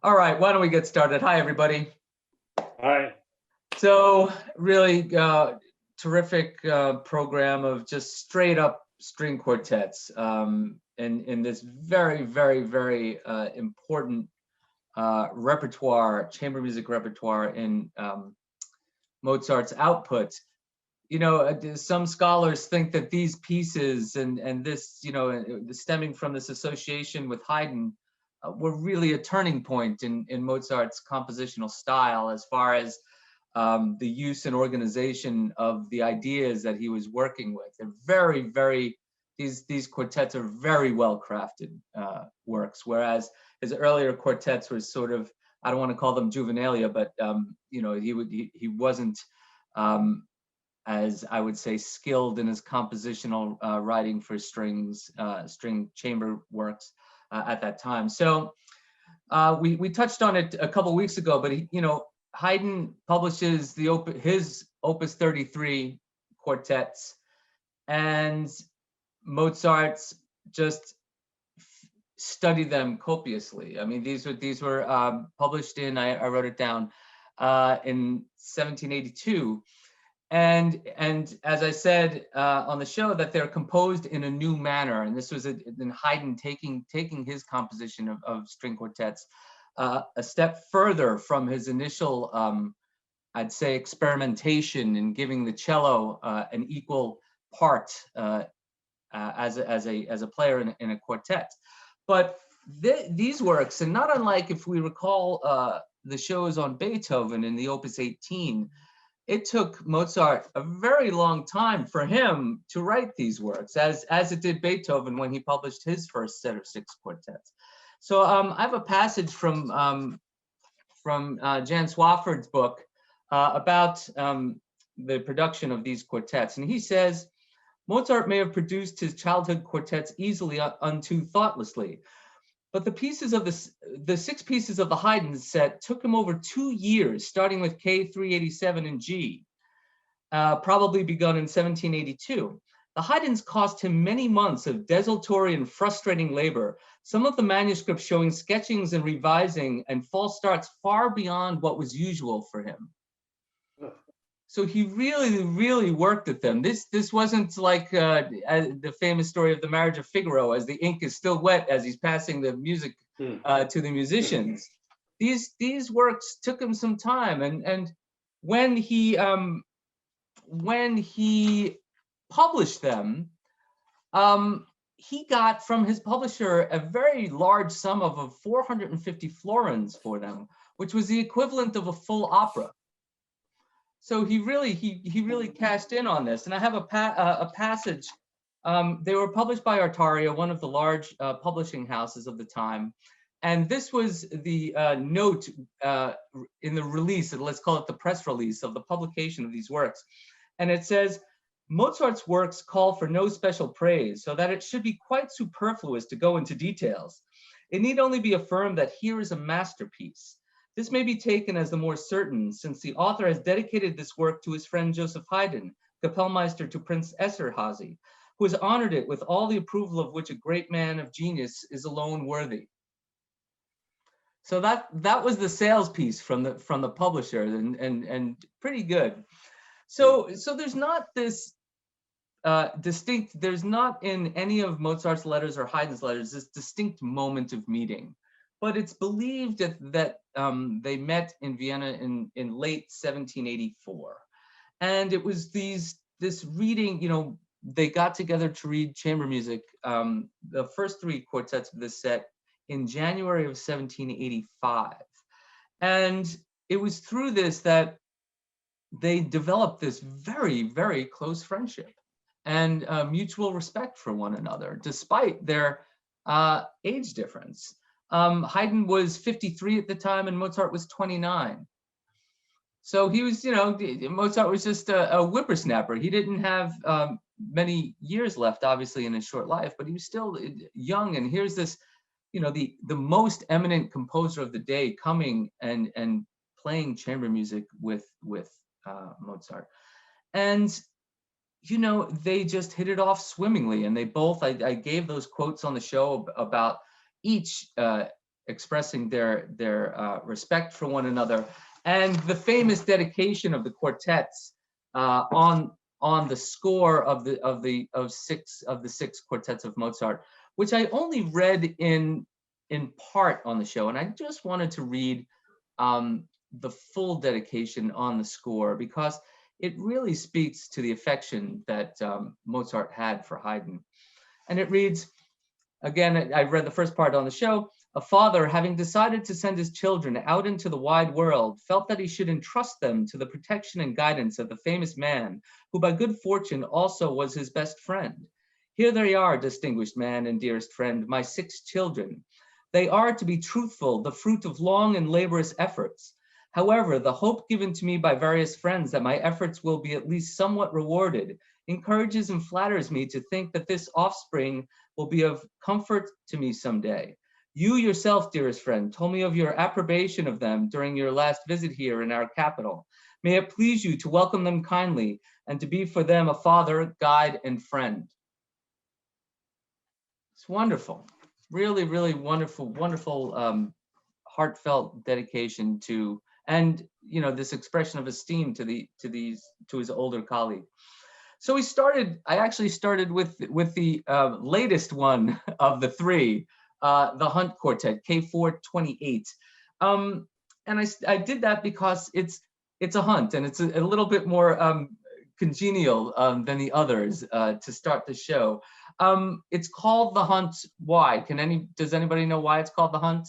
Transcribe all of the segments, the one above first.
All right, why don't we get started? Hi, everybody. Hi. So really terrific program of just straight up string quartets in this very, very, very important repertoire, chamber music repertoire in Mozart's output. You know, some scholars think that these pieces and this, you know, stemming from this association with Haydn, were really a turning point in Mozart's compositional style as far as the use and organization of the ideas that he was working with. They're very, very, these quartets are very well crafted works, whereas his earlier quartets were sort of, I don't want to call them juvenilia, but you know, he wasn't as I would say skilled in his compositional writing for strings, string chamber works at that time. So we touched on it a couple weeks ago, but you know, Haydn publishes his Opus 33 quartets, and Mozart's just studied them copiously. I mean, these were published in, I wrote it down, in 1782. And as I said on the show, that they're composed in a new manner, and this was in Haydn taking his composition of string quartets a step further from his initial, I'd say, experimentation in giving the cello an equal part as a player in a quartet. But these works, and not unlike if we recall the shows on Beethoven in the Opus 18. It took Mozart a very long time for him to write these works, as it did Beethoven when he published his first set of 6 quartets. So I have a passage from Jan Swafford's book about the production of these quartets, and he says, Mozart may have produced his childhood quartets easily unto thoughtlessly, but the 6 pieces of the Haydn set took him over 2 years, starting with K387 in G, probably begun in 1782. The Haydns cost him many months of desultory and frustrating labor, some of the manuscripts showing sketchings and revising and false starts far beyond what was usual for him. So he really, really worked at them. This wasn't like the famous story of the marriage of Figaro, as the ink is still wet as he's passing the music to the musicians. These works took him some time, and when he published them, he got from his publisher a very large sum of 450 florins for them, which was the equivalent of a full opera. So he really cashed in on this, and I have a passage. They were published by Artaria, one of the large publishing houses of the time, and this was the note in the release, let's call it the press release of the publication of these works, and it says, Mozart's works call for no special praise, so that it should be quite superfluous to go into details. It need only be affirmed that here is a masterpiece. This may be taken as the more certain, since the author has dedicated this work to his friend Joseph Haydn, Kapellmeister to Prince Esterhazy, who has honored it with all the approval of which a great man of genius is alone worthy. So that was the sales piece from the publisher, and pretty good. So there's not this there's not in any of Mozart's letters or Haydn's letters this distinct moment of meeting. But it's believed that they met in Vienna in late 1784, and it was this reading. You know, they got together to read chamber music, the first 3 quartets of this set, in January of 1785, and it was through this that they developed this very, very close friendship and mutual respect for one another, despite their age difference. Haydn was 53 at the time, and Mozart was 29. So he was, you know, Mozart was just a whippersnapper. He didn't have many years left, obviously, in his short life, but he was still young. And here's this, you know, the most eminent composer of the day coming and playing chamber music with Mozart. And you know, they just hit it off swimmingly, and they both, I gave those quotes on the show about each expressing their respect for one another, and the famous dedication of the quartets on the score of six quartets of Mozart, which I only read in part on the show, and I just wanted to read the full dedication on the score because it really speaks to the affection that Mozart had for Haydn. And it reads, again, I read the first part on the show. A father, having decided to send his children out into the wide world, felt that he should entrust them to the protection and guidance of the famous man, who by good fortune also was his best friend. Here they are, distinguished man and dearest friend, my 6 children. They are, to be truthful, the fruit of long and laborious efforts. However, the hope given to me by various friends that my efforts will be at least somewhat rewarded encourages and flatters me to think that this offspring will be of comfort to me someday. You yourself, dearest friend, told me of your approbation of them during your last visit here in our capital. May it please you to welcome them kindly and to be for them a father, guide, and friend. It's wonderful. Really, really wonderful, wonderful, heartfelt dedication to, and this expression of esteem to his older colleague. So I actually started with the latest one of the 3, the Hunt Quartet, K428. And I did that because it's a Hunt, and it's a little bit more congenial than the others to start the show. It's called the Hunt. Why? Does anybody know why it's called the Hunt?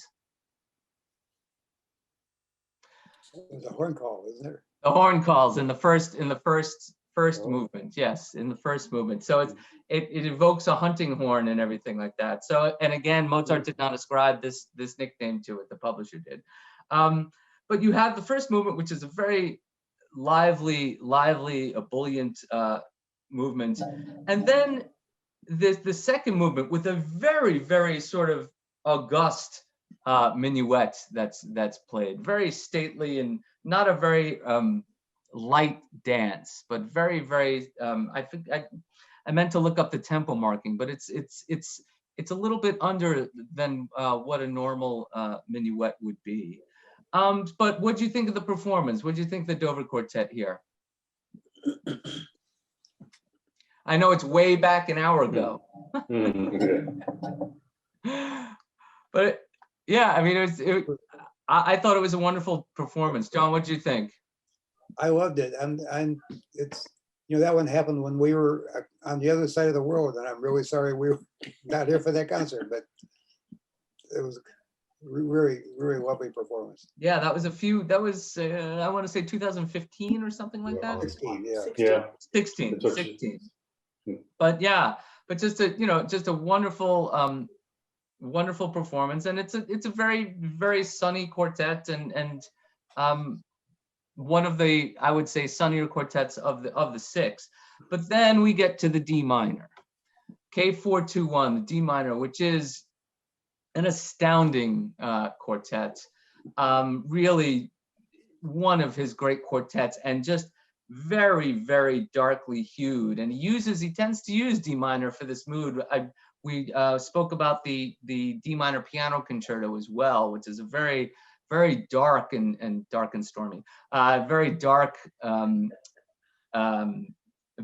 There's a horn call, isn't there? The horn calls in the first movement. Yes, in the first movement. So it evokes a hunting horn and everything like that. So, and again, Mozart did not ascribe this nickname to it. The publisher did. But you have the first movement, which is a very lively, ebullient movement, and then the second movement with a very, very sort of august minuet that's played, very stately and not a very light dance, but very, very. I think I meant to look up the tempo marking, but it's a little bit under than what a normal minuet would be. But what do you think of the performance? What do you think of the Dover Quartet here? I know it's way back an hour ago. But yeah, I mean, I thought it was a wonderful performance. John, what did you think? I loved it. And it's, that one happened when we were on the other side of the world, and I'm really sorry we were not here for that concert, but it was a really, really lovely performance. Yeah, that was I want to say 2015 or something like that. 16, yeah. 16. But yeah, but just a wonderful wonderful performance, and it's a very, very sunny quartet, and one of the, I would say, sunnier quartets of the 6. But then we get to the D minor, K421, the D minor, which is an astounding quartet, really one of his great quartets, and just very, very darkly hued. And he tends to use D minor for this mood. We spoke about the D minor piano concerto as well, which is a very, very dark and dark and stormy, very dark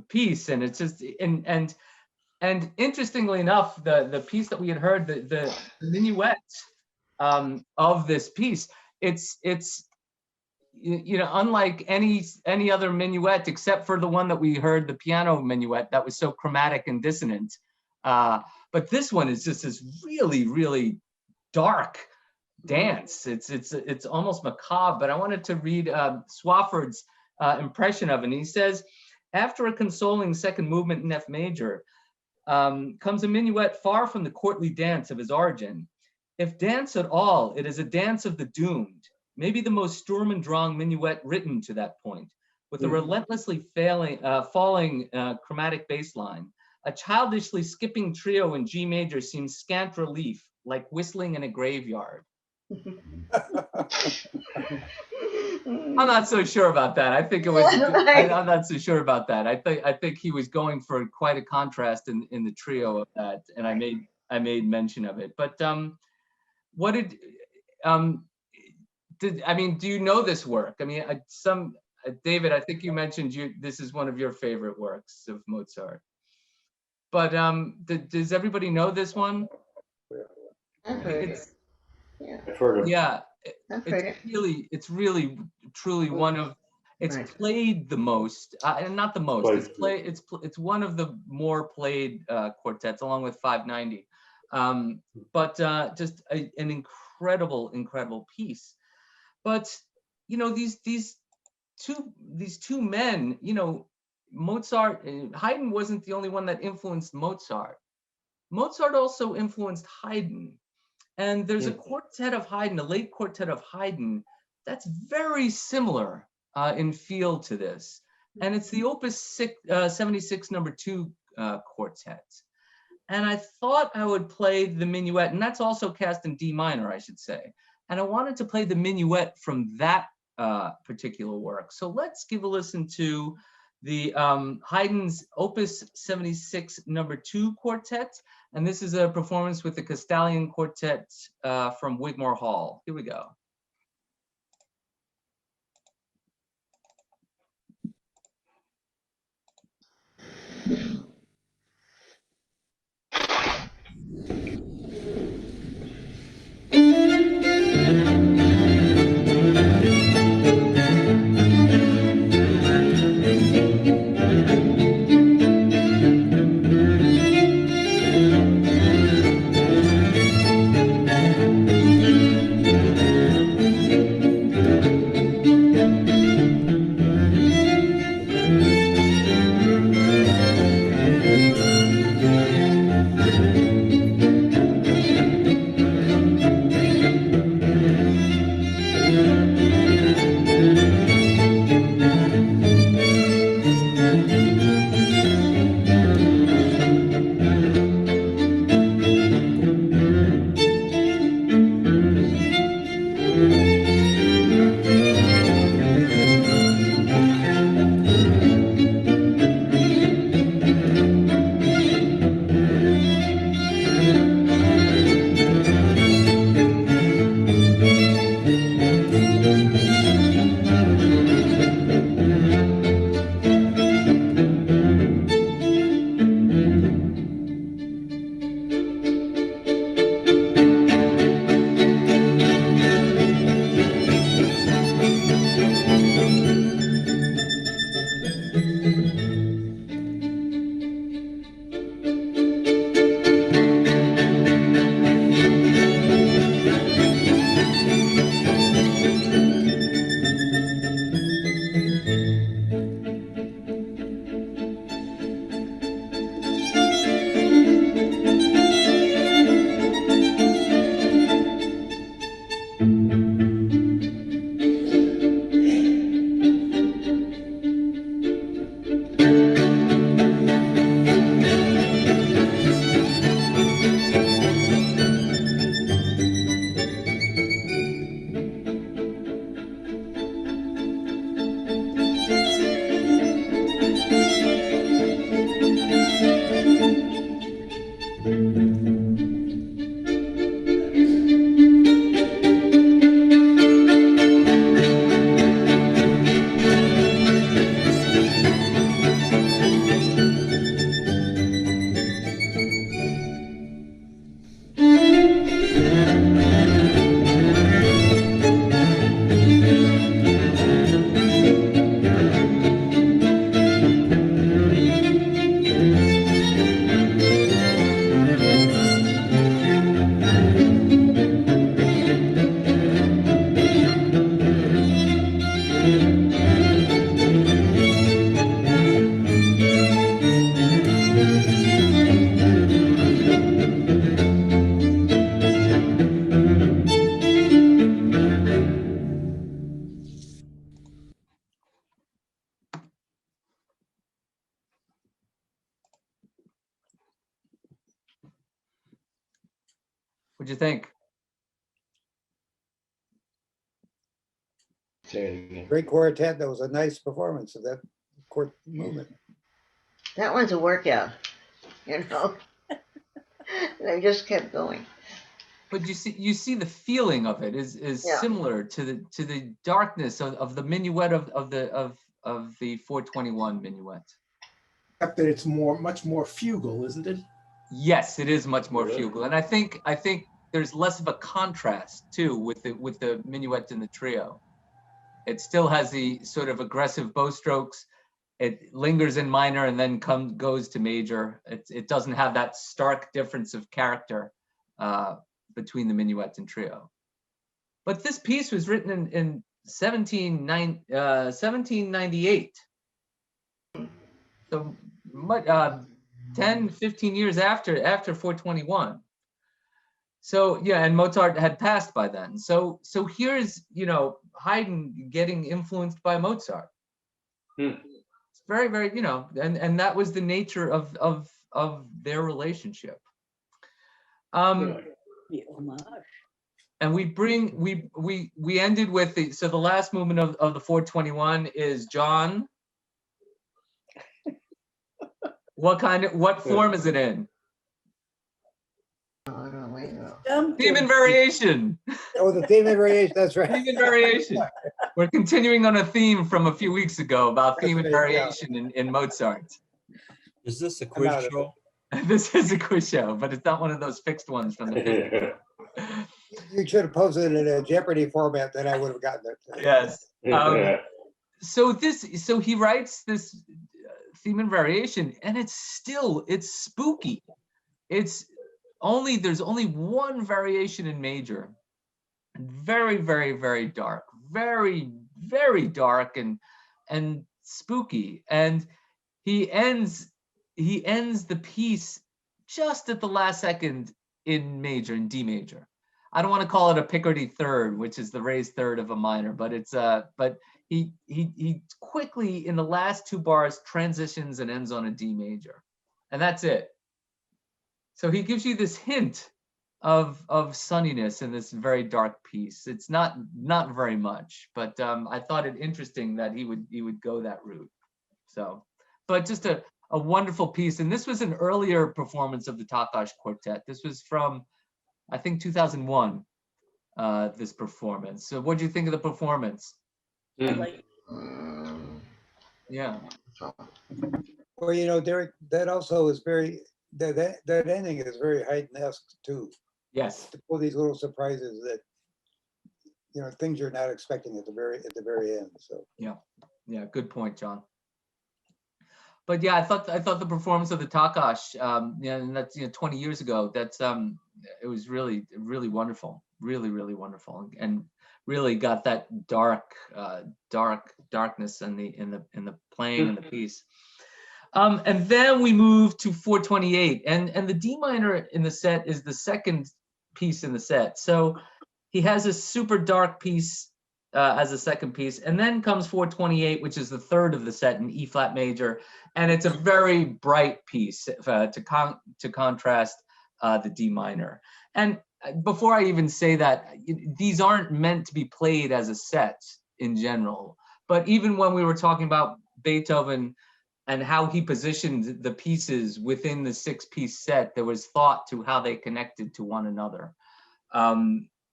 piece. And it's just, and interestingly enough, the piece that we had heard, the minuet of this piece, it's unlike any other minuet except for the one that we heard, the piano minuet, that was so chromatic and dissonant. But this one is just this really, really dark dance. It's almost macabre. But I wanted to read Swafford's impression of it. And he says, after a consoling second movement in F major, comes a minuet far from the courtly dance of his origin. If dance at all, it is a dance of the doomed, maybe the most Sturm und Drang minuet written to that point, with a relentlessly falling chromatic bass line. A childishly skipping trio in G major seems scant relief, like whistling in a graveyard. I'm not so sure about that. I think it was. I'm not so sure about that. I think he was going for quite a contrast in the trio of that, and I made mention of it. But I mean, do you know this work? I mean, David, I think you mentioned this is one of your favorite works of Mozart. But does everybody know this one? I've heard it. Yeah. I've heard of it. Yeah, I've heard it. it's really truly one of, it's Right. played the most, and not the most. It's one of the more played quartets, along with 590. But just an incredible piece. But you know, these two men, you know, Mozart, Haydn wasn't the only one that influenced Mozart. Mozart also influenced Haydn. And there's a quartet of Haydn, a late quartet of Haydn, that's very similar in feel to this. And it's the Opus 76 number 2 quartet. And I thought I would play the minuet, and that's also cast in D minor, I should say. And I wanted to play the minuet from that particular work. So let's give a listen to the Haydn's Opus 76 number 2 quartet. And this is a performance with the Castalion Quartet from Wigmore Hall. Here we go. What'd you think? Say it again. Great quartet. That was a nice performance of that court movement. That one's a workout, you know. They just kept going. but you see the feeling of it is Yeah. similar to the darkness of the minuet of the 421 minuet. Except that it's much more fugal, isn't it? Yes, it is much more fugal, and I think there's less of a contrast too with the minuet in the trio. It still has the sort of aggressive bow strokes. It lingers in minor and then goes to major. It doesn't have that stark difference of character between the minuet and trio. But this piece was written in 1798. So 10, 15 years after 421. So yeah, and Mozart had passed by then. So here's, Haydn getting influenced by Mozart. It's very, very, and that was the nature of their relationship. And we ended with the last movement of the 421 is John. What form is it in? Theme and variation. Oh, the theme and variation, that's right. Theme and variation. We're continuing on a theme from a few weeks ago about theme and That's right, yeah. variation in Mozart. Is this a quiz out of show? This is a quiz show, but it's not one of those fixed ones from the. You should have posted it in a Jeopardy format, then I would have gotten it. Yes. So he writes this theme and variation, and it's spooky. There's only one variation in major. Very, very, very dark. Very, very dark and spooky. And he ends the piece just at the last second in major, in D major. I don't want to call it a Picardy third, which is the raised third of a minor, but but he quickly in the last two bars transitions and ends on a D major, and that's it. So he gives you this hint of sunniness in this very dark piece. It's not very much, but I thought it interesting that he would go that route. So, but just a wonderful piece, and this was an earlier performance of the Topaz Quartet. This was from, I think, 2001. This performance. So, what do you think of the performance? Yeah. Well, Derek, that also is very that ending is very Haydn-esque too. Yes. To pull these little surprises that things you're not expecting at the very end. So yeah, good point, John. But yeah, I thought the performance of the Takash, and that's 20 years ago. That's it was really, really wonderful, really, really wonderful, and really got that darkness in the playing and the piece. And then we move to 428, and the D minor in the set is the second piece in the set. So he has a super dark piece as a second piece, and then comes 428, which is the third of the set in E flat major, and it's a very bright piece to contrast the D minor. And before I even say that, these aren't meant to be played as a set in general, but even when we were talking about Beethoven and how he positioned the pieces within the 6-piece set, there was thought to how they connected to one another.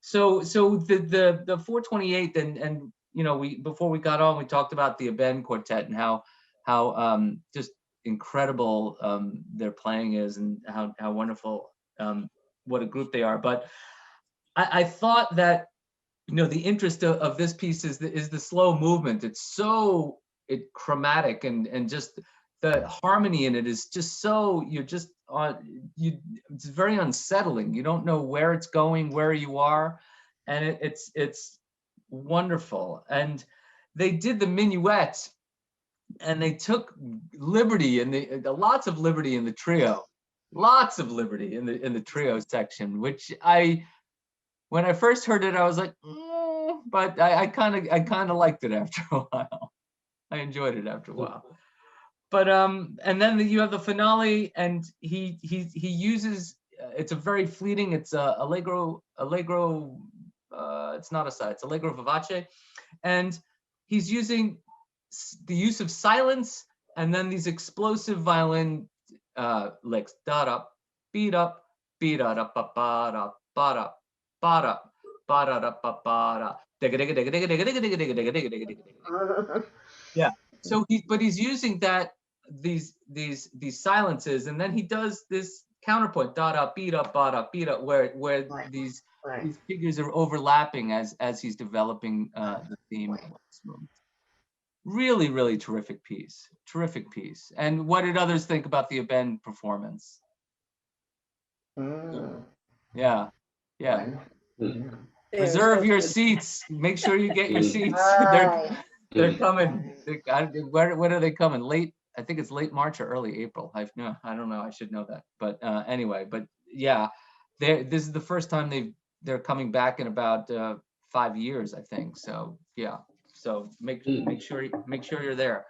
So the 428, and before we got on, we talked about the Eben Quartet and how just incredible their playing is, and how wonderful, what a group they are. But I thought that the interest of this piece is the slow movement. It's so chromatic, and just the harmony in it is just so, it's very unsettling. You don't know where it's going, where you are, and it's wonderful. And they did the minuet, and they took liberty lots of liberty in the trio, lots of liberty in the trio section, which when I first heard it, I was like, but I kind of liked it after a while. I enjoyed it after a while. But and then you have the finale, and he uses, it's a very fleeting, it's allegro, it's not a side, it's allegro vivace, and he's using the use of silence and then these explosive violin licks, da da, beat up, ba da ba da, ba-da, ba-da-da-ba-ba-da. Yeah. So he's using these silences, and then he does this counterpoint, da da beat up, ba da beat up, where Right. these Right. these figures are overlapping as he's developing the theme of this movement. Really, really terrific piece. Terrific piece. And what did others think about the Eben performance? Mm. Yeah. Yeah. Fun. Reserve your seats. Make sure you get your seats. Right. They're coming. When are they coming? Late, I think it's late March or early April. I don't know. I should know that. But anyway, but yeah, this is the first time they're coming back in about 5 years, I think. So yeah. So make sure you're there.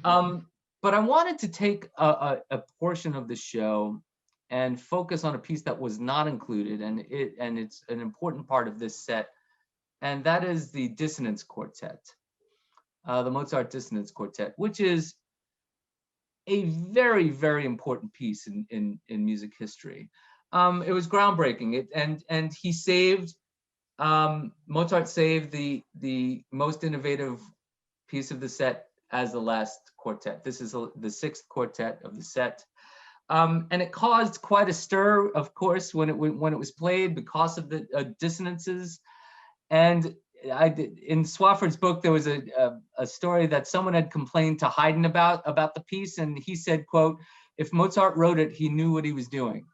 But I wanted to take a portion of the show and focus on a piece that was not included, and it's an important part of this set, and that is the Dissonance Quartet, the Mozart Dissonance Quartet, which is a very, very important piece in music history. It was groundbreaking. And he saved Mozart saved the most innovative piece of the set as the last quartet. This is the sixth quartet of the set. And it caused quite a stir, of course, when it was played because of the dissonances. And in Swafford's book, there was a story that someone had complained to Haydn about the piece, and he said, quote, "If Mozart wrote it, he knew what he was doing."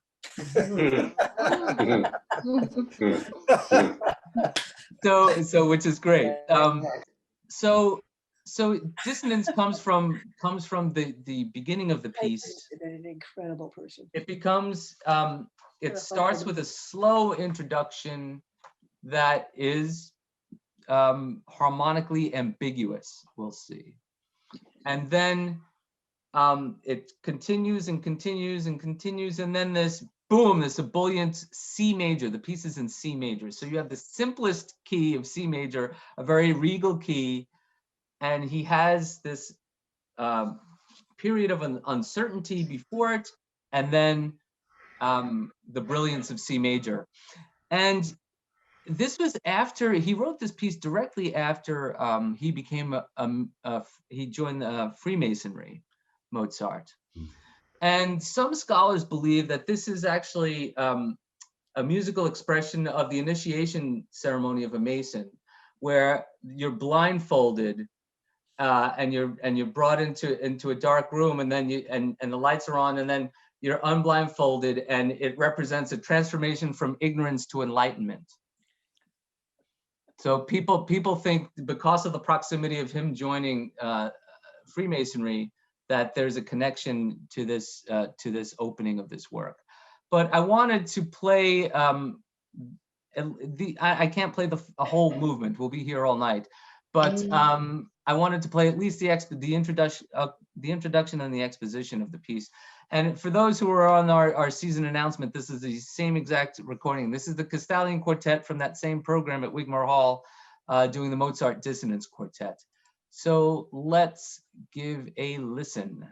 So which is great. So dissonance comes from the beginning of the piece. An incredible person. It becomes it starts with a slow introduction that is harmonically ambiguous, we'll see. And then it continues and continues and continues, and then this boom, this ebullient C major. The piece is in C major. So you have the simplest key of C major, a very regal key, and he has this period of an uncertainty before it, and then the brilliance of C major. And this was after he wrote this piece directly after he became he joined Freemasonry, Mozart. And some scholars believe that this is actually a musical expression of the initiation ceremony of a Mason, where you're blindfolded and you're brought into a dark room, and then and the lights are on, and then you're unblindfolded, and it represents a transformation from ignorance to enlightenment. So people think, because of the proximity of him joining Freemasonry, that there's a connection to this opening of this work. But I wanted to play I can't play a whole movement. We'll be here all night. But I wanted to play at least the introduction and the exposition of the piece. And for those who are on our season announcement, this is the same exact recording. This is the Castalion Quartet from that same program at Wigmore Hall, doing the Mozart Dissonance Quartet. So let's give a listen.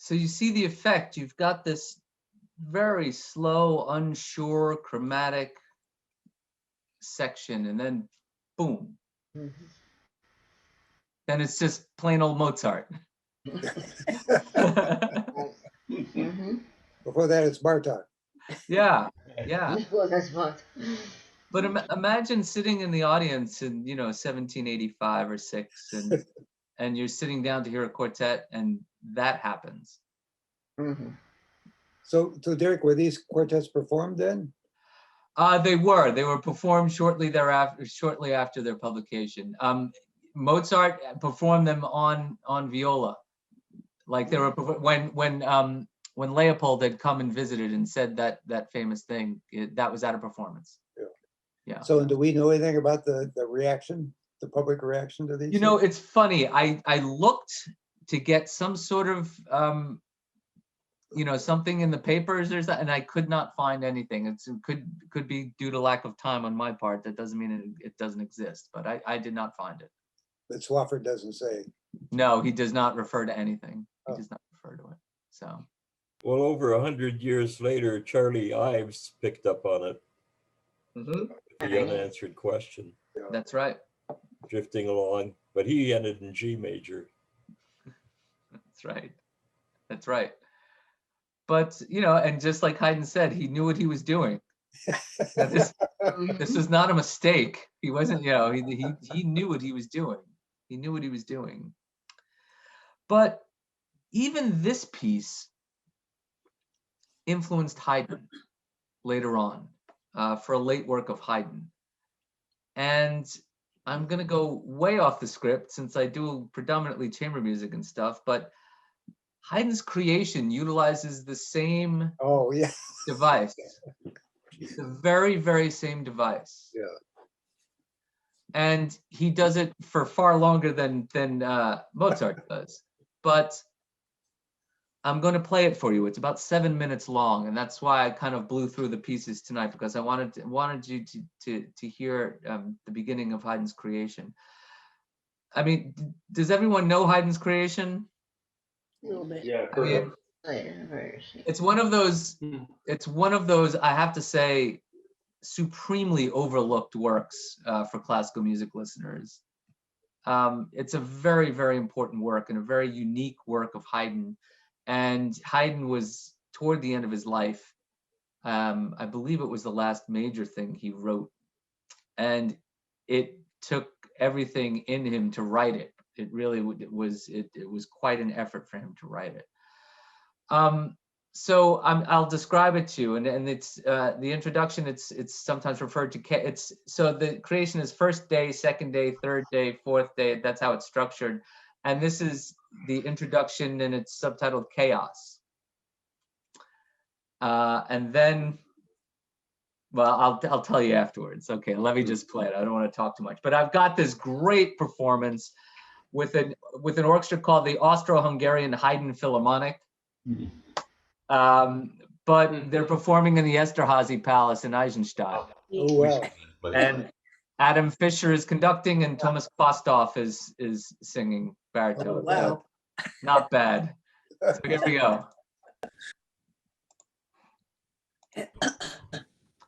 So you see the effect. You've got this very slow, unsure, chromatic section, and then boom. Mhm. Then it's just plain old Mozart. Mhm. Before that, it's Bartok. Yeah, yeah. Well, that's what. But imagine sitting in the audience in 1785 or 6, and you're sitting down to hear a quartet, and that happens. Mhm. So Derek, were these quartets performed then? They were performed shortly after their publication. Mozart performed them on viola. Like they were when Leopold had come and visited and said that famous thing, that was at a performance. Yeah. So do we know anything about the reaction, the public reaction to these? It's funny. I looked to get some sort of something in the papers or that, and I could not find anything. It could be due to lack of time on my part. That doesn't mean it doesn't exist, but I did not find it. But Swafford doesn't say. No, he does not refer to anything. He Oh. does not refer to it. So. Well, over 100 years later, Charlie Ives picked up on it. The unanswered question. That's right. Drifting along, but he ended in G major. That's right. That's right. But, and just like Haydn said, he knew what he was doing. This was not a mistake. He wasn't, he knew what he was doing. He knew what he was doing. But even this piece influenced Haydn later on for a late work of Haydn. And I'm going to go way off the script since I do predominantly chamber music and stuff, but Haydn's creation utilizes the same device, the very, very same device. Yeah. And he does it for far longer than Mozart does. But I'm going to play it for you. It's about 7 minutes long, and that's why I kind of blew through the pieces tonight, because I wanted you to hear the beginning of Haydn's creation. I mean, does everyone know Haydn's creation? A little bit. Yeah, I mean, it's one of those. It's one of those, I have to say, supremely overlooked works for classical music listeners. It's a very, very important work and a very unique work of Haydn. And Haydn was toward the end of his life. I believe it was the last major thing he wrote, and it took everything in him to write it. It really was quite an effort for him to write it. So I'll describe it to you, and it's the introduction. It's sometimes referred to. So the creation is first day, second day, third day, fourth day. That's how it's structured, and this is the introduction, and it's subtitled Chaos. And then, well, I'll tell you afterwards. Okay, let me just play it. I don't want to talk too much, but I've got this great performance with an orchestra called the Austro-Hungarian Haydn Philharmonic. But they're performing in the Esterházy Palace in Eisenstadt. Oh, wow. And Adam Fischer is conducting, and Thomas Kostov is singing baritone. Oh, wow. So, not bad. So here we go.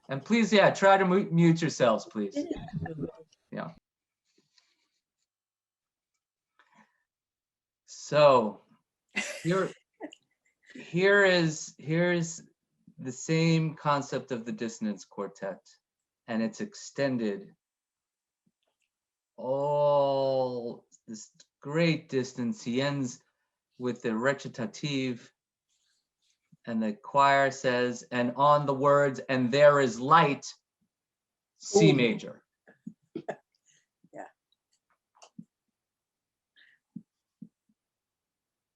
And please, try to mute yourselves, please. Yeah. So here's the same concept of the Dissonance Quartet, and it's extended all this great distance. He ends with the recitative, and the choir says, and on the words, and there is light, C major. Yeah.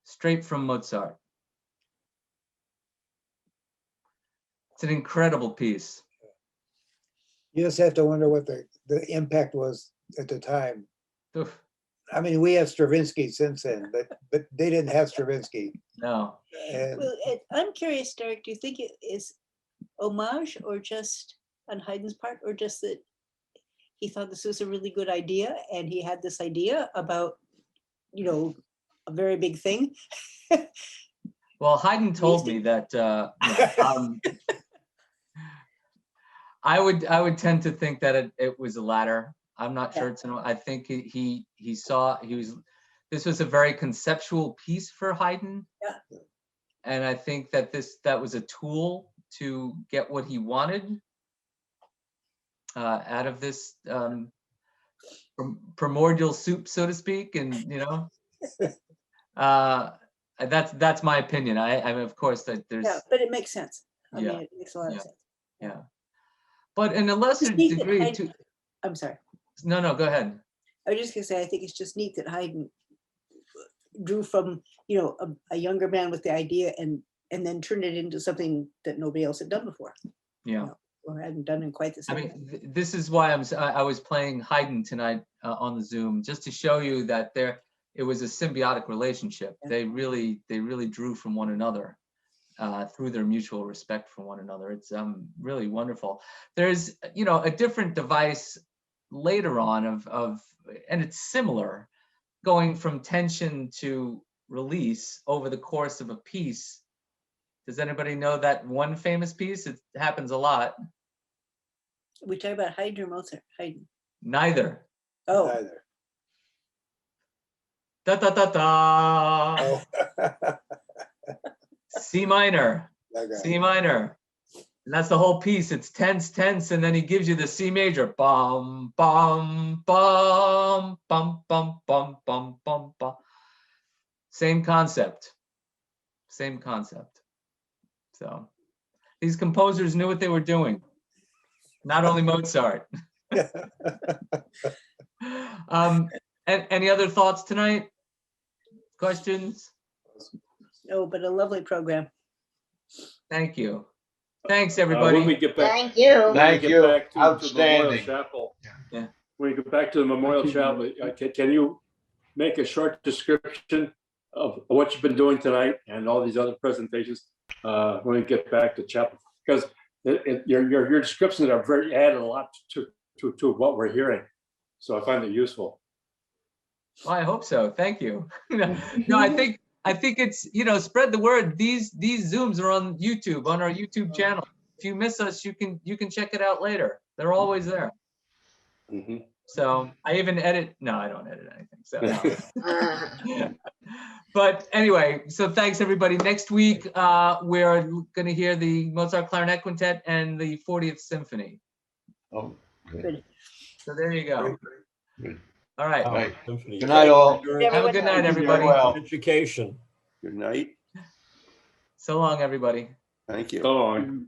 Straight from Mozart. It's an incredible piece. You just have to wonder what the impact was at the time. Oof. I mean, we have Stravinsky since then, but they didn't have Stravinsky. No. And Well, I'm curious, Derek, do you think it is homage or just on Haydn's part, or just that he thought this was a really good idea and he had this idea about, a very big thing? Well, Haydn told me that I would tend to think that it was the latter. I'm not sure it's I think he saw this was a very conceptual piece for Haydn. Yeah. And I think that that was a tool to get what he wanted out of this primordial soup, so to speak. And that's my opinion. I mean, of course, that there's but it makes sense. I Yeah. mean, it makes a lot of sense. yeah. But in a lesser It's neat that degree, Haydn- I'm sorry. no, go ahead. I was just gonna say, I think it's just neat that Haydn drew from, a younger man with the idea and then turned it into something that nobody else had done before. Yeah. Or hadn't done in quite the I same way. mean, this is why I was playing Haydn tonight on the Zoom, just to show you that it was a symbiotic relationship. Yeah. They really drew from one another through their mutual respect for one another. It's really wonderful. There's a different device later on and it's similar, going from tension to release over the course of a piece. Does anybody know that one famous piece? It happens a lot. We talk about Haydn or Mozart? Haydn. Neither. Oh, Either. Da da da da. Oh. C minor. Okay. C minor. And that's the whole piece. It's tense, and then he gives you the C major. Bum, bum, bum, bum, bum, bum, bum, bum, bum. Same concept. Same concept. So these composers knew what they were doing. Not only Mozart. Any other thoughts tonight? Questions? no, but a lovely program. Thank you. Thanks, When we everybody. get back, Thank you. when we Thank get you. back to Memorial Outstanding. Chapel. Yeah. When we get back to the Memorial Chapel, can you make a short description of what you've been doing tonight and all these other presentations when we get back to chapel? Because your descriptions are added a lot to what we're hearing. So I find it useful. Well, I hope so. Thank you. No, I think it's, spread the word. These Zooms are on YouTube, on our YouTube channel. If you miss us, you can check it out later. They're always there. Mhm. So I even edit. No, I don't edit anything. So, Uh, but anyway, so thanks everybody. Next week, we're going to hear the Mozart Clarinet Quintet and the 40th Symphony. Oh, good. Good. So there you go. Good. All right. All right. Symphony. Good night, all. Have a good night, everybody. Well. Education. Good night. So long, everybody. Thank you. So long.